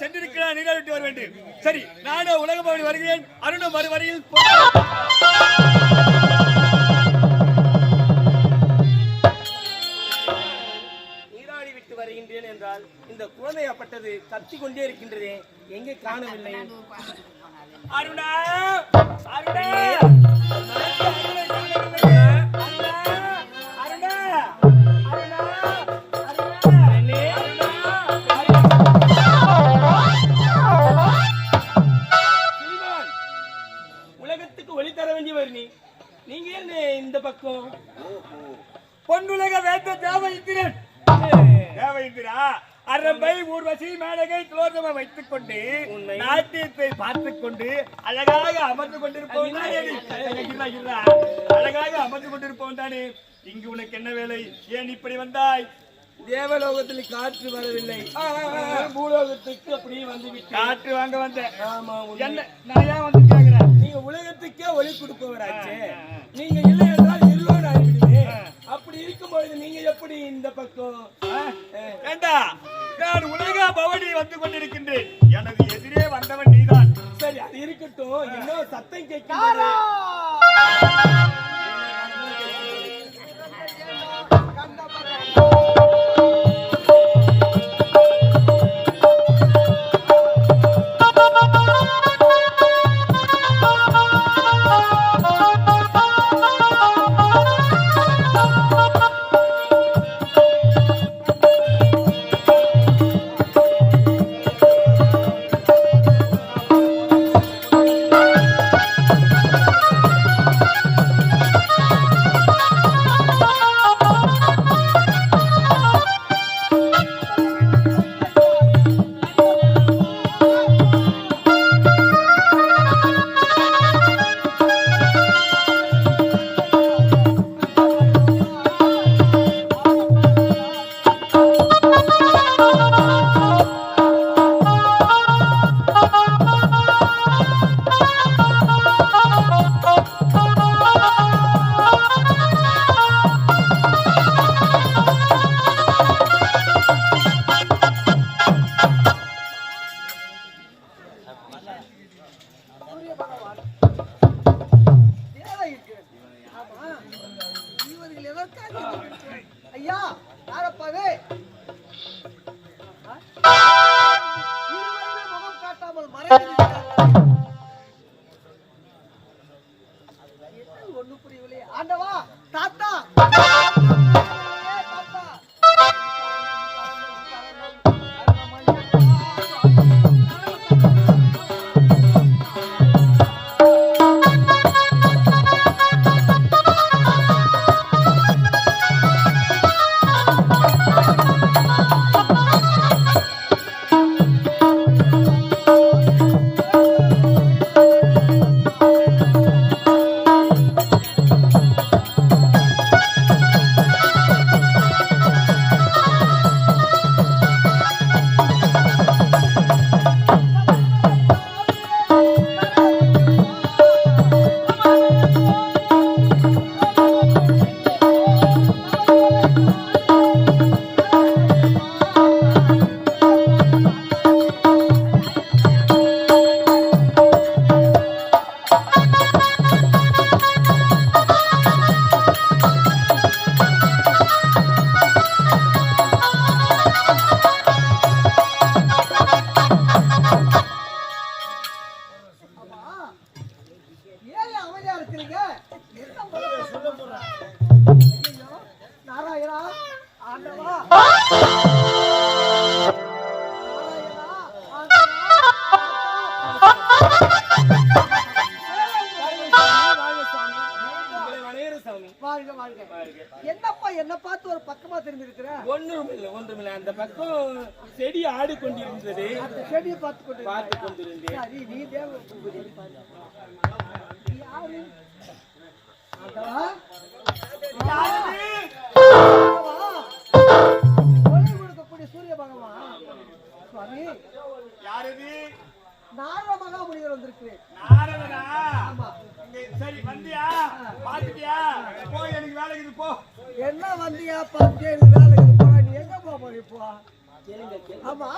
சென்றிருக்கிறார், நீராட்டு வர வேண்டும். சரி, நானும் உலக பவனி வருகிறேன். அருணும் மறுவரையில் நீராடி விட்டு வருகின்றேன் என்றால் இந்த குழந்தையப்பட்டது கத்திக் கொண்டே இருக்கின்றதே, எங்கே காணவில்லை? அருணா, அருணா, உலகத்துக்கு ஒளி தர வேண்டியவர் நீங்க என்ன இந்த பக்கம்? பொன்னுலக வேந்த தேவயிந்திரன், தேவயிந்திரா அரம்பை ஊர்வசி மேலகை துலோதமா வைத்துக் கொண்டு நாட்டியத்தை பார்த்துக் கொண்டு அழகாக அமர்ந்து கொண்டிருப்போம் அழகாக அமர்ந்து கொண்டிருப்போம் தானே. இங்கு உனக்கு என்ன வேலை? ஏன் இப்படி வந்தாய்? தேவலோகத்தில் காற்று வரவில்லை, பூலோகத்துக்கு அப்படியே வந்து காற்று வாங்க வந்தேன். ஆமா, என்ன நான் ஏன் வந்து கேக்குறேன்? நீங்க உலகத்துக்கே ஒளி கொடுப்பவராச்சு, நீங்க இல்லை என்றால் இருளோடு ஆகிவிடுவே. அப்படி இருக்கும்பொழுது நீங்க எப்படி இந்த பக்கம்? ஏண்டா, நான் உலக பவனி வந்து கொண்டிருக்கின்றேன், எனது எதிரே வந்தவன் நீதான். சரி, அது இருக்கட்டும், இன்னும் சத்தம் கேட்க என்னப்பா என்ன பார்த்து ஒரு பக்கமா திரும்பி இருக்கிற? ஒன்றுமில்லை, அந்த பக்கம் செடி ஆடி கொண்டிருந்தது, அந்த செடியை பார்த்து கொண்டிருந்தேன். சரி, நீ தேவ யாரு? கொடுக்கக்கூடிய சூரிய பகவான் சுவாமி. யாரு? நாரத மகாமுனிவர் வந்திருக்கிறேன். நாரதனா? ஆமா. சரி, வந்தியா? பாத்துட்டியா? போய் எனக்கு வேலைக்கு போ. என்ன வந்தியா? பாத்துட்டியா? எனக்கு வேலைக்கு போறா. நீ எங்க போற இப்போ? ஆமா,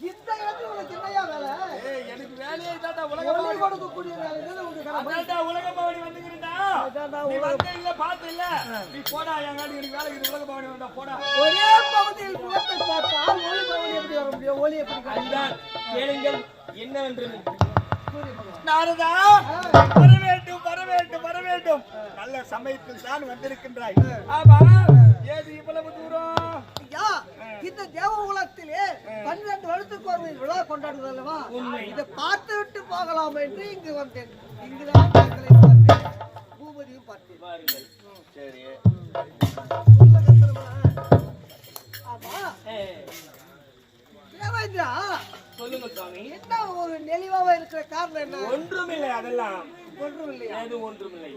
இந்த இடத்துல உனக்கு என்னையா வேலை? எனக்கு வேலையே தாண்டா ஒளி உலகம் கொடுக்கக்கூடிய வேலை தானே உனக்கு கடமை. அதான்டா உலக பவனி வந்துக்கிறா அதான்டா நீ வந்து இல்ல பாத்து இல்ல நீ போடா என் காடி எனக்கு வேலைக்கு உலக பவனி வந்தா போடா ஒரே பகுதியில் முகத்தை பார்த்தால் ஒளி பகுதி எப்படி வர முடியும்? ஒளி எப்படி கிடைக்கும்? அதுதான் கேளுங்கள் என்னவென்று சூரிய பகவான். நாரதா வர வேண்டும் வர வேண்டும் வர வேண்டும் நல்ல சமயத்தில் தான் வந்திருக்கின்றாய் ஆமா ஏது இவ்வளவு தூரம் ஐயா, இந்த தேவ உலகத்திலே 12 வருடத்துக்கு ஒரு விழா கொண்டாடுவது அல்லவா? இதை பார்த்து விட்டு போகலாம் என்று இங்கு வந்தேன். இங்குதான் தங்களை பார்த்தேன், பூபதியும் பார்த்தேன். பாருங்கள் சரி சொல்ல கத்திரமா? ஆமா தேவேந்திரா, சொல்லுங்க சுவாமி என்ன ஒரு நெளிவாக இருக்கிற காரணம் என்ன? ஒன்றுமில்லை அதெல்லாம் ஒன்றும் இல்லையா? ஏது ஒன்றுமில்லை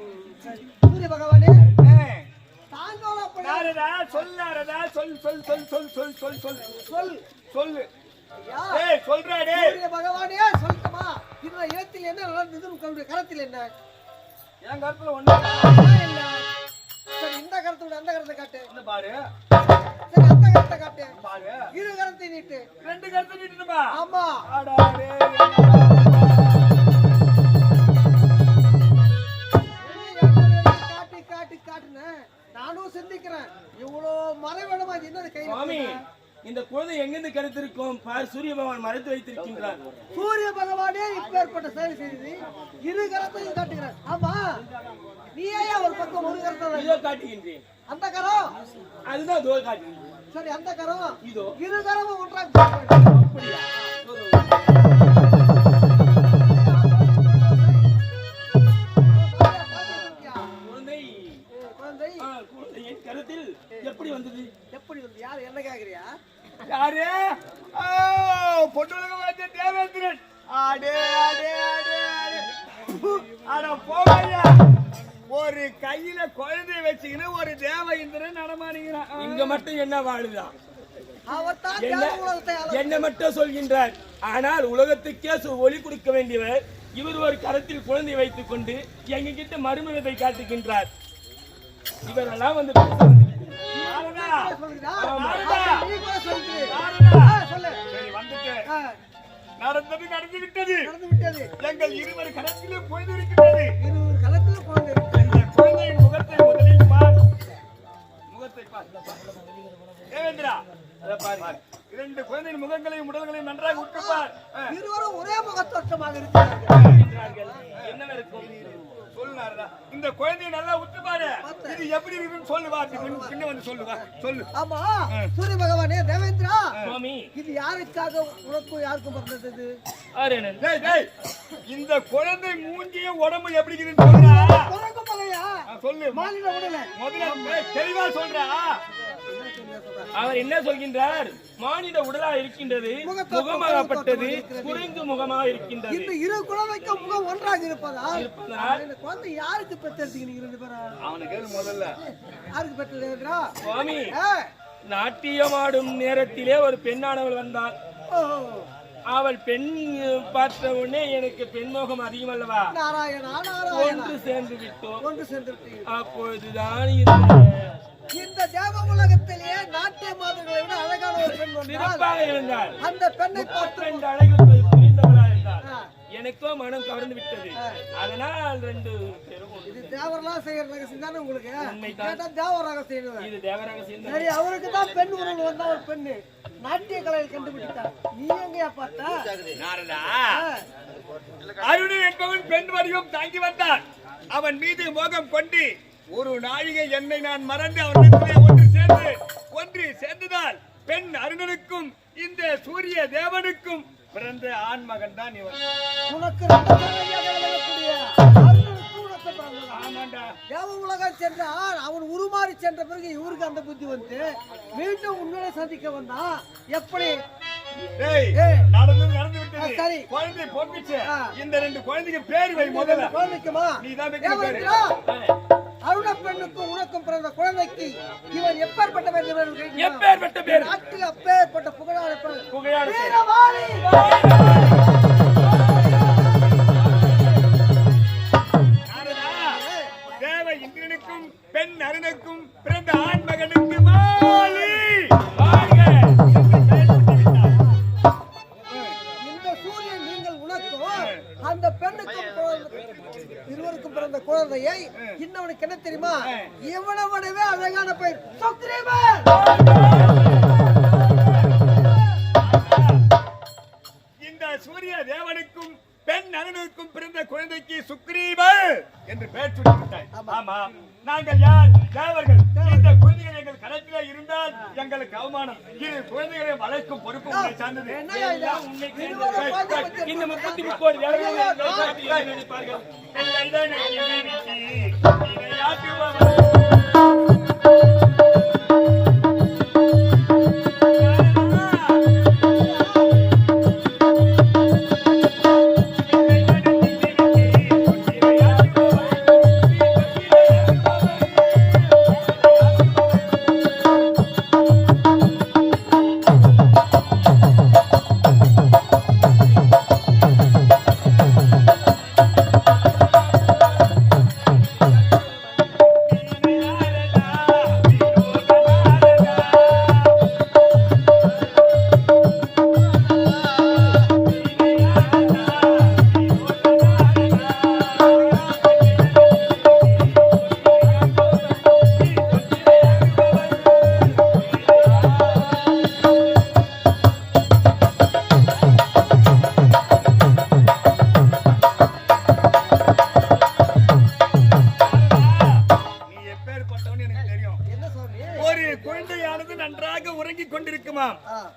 சூரிய பகவானே, தாங்கோல அப்படி நாரதா சொல் நாரதா சொல் சொல் சொல் சொல் சொல் சொல் சொல் சொல். சொல்லு ஐயா, ஏய் சொல்றா டேய் சூரிய பகவானே சொல்லட்டுமா? இந்த இடத்தில் என்ன நடந்தது? உங்களுடைய கரத்தில் என்ன? என் கருத்துல ஒண்ணு அதான் என்ன? சரி, இந்த கரத்தோட அந்த கரத்தை காட்டு. என்ன பாரு சரி, அந்த கரத்தை காட்டு. பாரு இரு கரத்தை நீட்டு. ரெண்டு கருத்து நீட்டுமா ஆமா. அடா டேய் காட்டி காட்டி காட்டுன. நானும் சிந்திக்கிறேன், இவ்வளோ மறைவிடமா இது என்னது கையில? சுவாமி இந்த குழந்தை எங்கிருந்து கருத்திருக்கும் பார் சூரிய பகவான் மறைத்து வைத்திருக்கின்றார் சூரிய பகவானே இப்பேற்பட்ட செயல் செய்து இரு கரத்தையும் காட்டுகிறேன். ஆமா, நீ ஏன் ஒரு பக்கம் ஒரு கரத்தை? இதோ காட்டுகின்றேன் அந்த கரம் அதுதான் இதோ காட்டுகின்றேன் சரி, அந்த கரம் இதோ இரு கரமும் ஒன்றாக அப்படியா குழந்தை குழந்தை குழந்தையின் கருத்தில் எப்படி வந்தது எப்படி வந்து யார் என்ன கேக்குறியா? யாரு பொண்ணுலக வாத்திய தேவேந்திரன் ஆடே ஆடே ஆடே ஆடே அட போகையா ஒரு கையில குழந்தைய வச்சுக்கின்னு ஒரு தேவேந்திரன் நடமாடுகிறான் இங்க மட்டும் என்ன வாழுதான் அவர்தான் தேவ உலகத்தை என்ன மட்டும் சொல்கின்றார் ஆனால் உலகத்துக்கே ஒளி கொடுக்க வேண்டியவர் இவர் ஒரு கரத்தில் குழந்தை வைத்துக் கொண்டு எங்க கிட்ட மருமகத்தை காட்டுகின்றார் இவரெல்லாம் வந்து நடந்தது நடந்து விட்டது. எங்கள் இருவர் கணக்கிலே போய்விட்டது. இந்த குழந்தையின் முகத்தை முதலில் பார். முகத்தை பார். தேவேந்திரா, அதை பாரு. இரண்டு குழந்தையின் முகங்களையும் உடல்களையும் நன்றாக உற்று பார். இருவரும் ஒரே முகத்தோற்றமாக இருக்கிறார்கள். என்ன இருக்கும் சொல்லுனாரா? இந்த குழந்தையை நல்லா உற்று பாரு. இது எப்படி இருக்குன்னு சொல்லுவா. பின்ன வந்து சொல்லுவா. சொல்லு. ஆமா சூரிய பகவானே, தேவேந்திரா, சுவாமி இது யாருக்காக உனக்கும் யாருக்கும் பிறந்தது? டேய் டேய், இந்த குழந்தை மூஞ்சியும் உடம்பு எப்படி இருக்குன்னு சொல்றா. பிறக்கும் பகையா? சொல்லு. மாநில உடனே முதல்ல தெளிவா சொல்றா. அவர் என்ன சொல்கின்றார்? மானிட உடலா இருக்கின்றது, முகமாகப்பட்டது, குறைந்து முகமாக இருக்கின்றது. இந்த இரு குழந்தைக்கும் முகம் ஒன்றாக இருப்பதால் இந்த குழந்தை யாருக்கு பெற்றெடுத்தீங்க? ரெண்டு பேரும் அவனுக்கு முதல்ல யாருக்கு பெற்றெடுக்கிறா? சுவாமி நாட்டியமாடும் நேரத்திலே ஒரு பெண்ணானவள் வந்தாள். அவள் பெண் பார்த்த உடனே எனக்கு பெண்மோகம் அதிகம் அல்லவா? நாராயணா நாராயணா, ஒன்று சேர்ந்து விட்டோம். ஒன்று சென்று அப்பொழுதுதான் இந்த தேவ உலகத்திலேயே நாட்டிய மாதங்களை விட அழகான ஒரு பெண் சிறப்பாக இருந்தாள். அந்த பெண்ணை பார்த்து ரெண்டு அழகு புரிந்தவளா இருந்தாள். எனக்கோ மனம் கவர்ந்து விட்டது. அதனால் ரெண்டு பேரும் இது தேவரெல்லாம் செய்யற ரகசியம் தானே உங்களுக்கு? கேட்டா தேவ ரகசியம். இது தேவ ரகசியம். சரி, அவருக்கு தான் பெண் உறவு வந்தா ஒரு பெண்ணு நாட்டிய கலையில் கண்டுபிடித்தார். நீ எங்கயா பார்த்தா? நாரதா, அருணன் என்பவன் பெண் வடிவம் தாங்கி வந்தான். அவன் மீது மோகம் கொண்டு ஒரு நாழிகை என்னை நான் மறந்து அவனுக்குள்ளே ஒன்று சேர்ந்ததால் பெண் அருணனுக்கும் இந்த சூரிய தேவனுக்கும் பிறந்த ஆண் மகன் தான் இவன். உனக்கு தேவ உலகம் சென்றால் அவன் உருமாறி சென்ற பிறகு இவருக்கு அந்த புத்தி வந்து மீண்டும் உண்மையை சந்திக்க வந்தா எப்படி? நடந்து விட்டது. சரி, குழந்தை பொறுப்பிச்சு இந்த ரெண்டு குழந்தைக்கு பேர் வை. முதல்ல குழந்தைக்குமா? அருண பெண்ணுக்கும் உனக்கும் பிறந்த குழந்தைக்கு இவன் எப்பேற்பட்ட பேர்? நாட்டில் அப்பேற்பட்ட புகழான வீரவாளி. தேவ இந்திரனுக்கும் பெண் அருணுக்கும் பிறந்த ஆண் மகனுக்கு மாலி வாழ்க. குழந்தையை இன்னவனுக்கு என்ன தெரியுமா? இவனை விடவே அழகான பெயர் சுக்ரீவன். இந்த சூரிய தேவனுக்கும் பெண் அண்ணனுக்கும் பிறந்த குழந்தைக்கு சுக்ரீவன் என்று பெயர் சூட்டிவிட்டாய். ஆமா, நாங்கள் யார்? தேவர்கள். இந்த குழந்தைகள் எங்கள் கணக்கில் இருந்தால் எங்களுக்கு அவமானம். இது குழந்தைகளை வளர்க்கும் பொறுப்பு உங்களை சார்ந்தது. இந்த 33 தேவர்கள் நினைப்பார்கள்.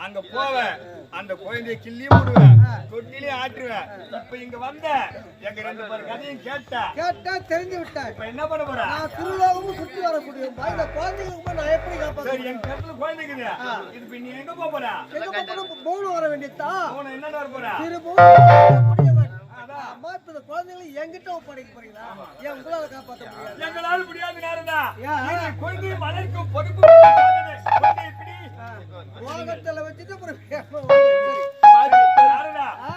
அங்க போவேன், அந்த குழந்தைய கிள்ளி விடுவேன், தொட்டிலே ஆட்டுவேன். இப்ப இங்க வந்த எங்க 2 பேர் கதையும் கேட்டா தெரிஞ்சு விட்டேன். இப்ப என்ன பண்ண போற? நான் திருலோகமும் சுத்தி வரக்கூடிய இந்த குழந்தைகளுக்கு நான் எப்படி காப்பாற்ற? சரி, என் கருத்துல குழந்தைக்குது. இது இப்ப நீ எங்க போக போற? மூணு வர வேண்டியதா? என்ன வர போற? அம்மா, இப்ப இந்த குழந்தைகளை என்கிட்ட ஒப்படைக்க போறீங்களா? ஏன் உங்களால காப்பாற்ற முடியாது? எங்களால் முடியாது. நேரம்தா குழந்தையை வளர்க்கும் பொறுப்பு உலகத்துல வச்சுட்டு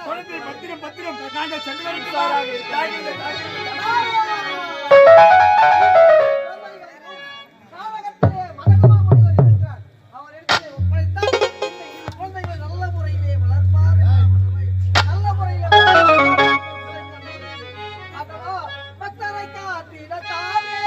குழந்தை பத்திரம் பத்திரம் நாங்கள் சென்று நல்ல முறையிலே வளர்ப்பார், நல்ல முறையில பக்தரை காத்திட தானே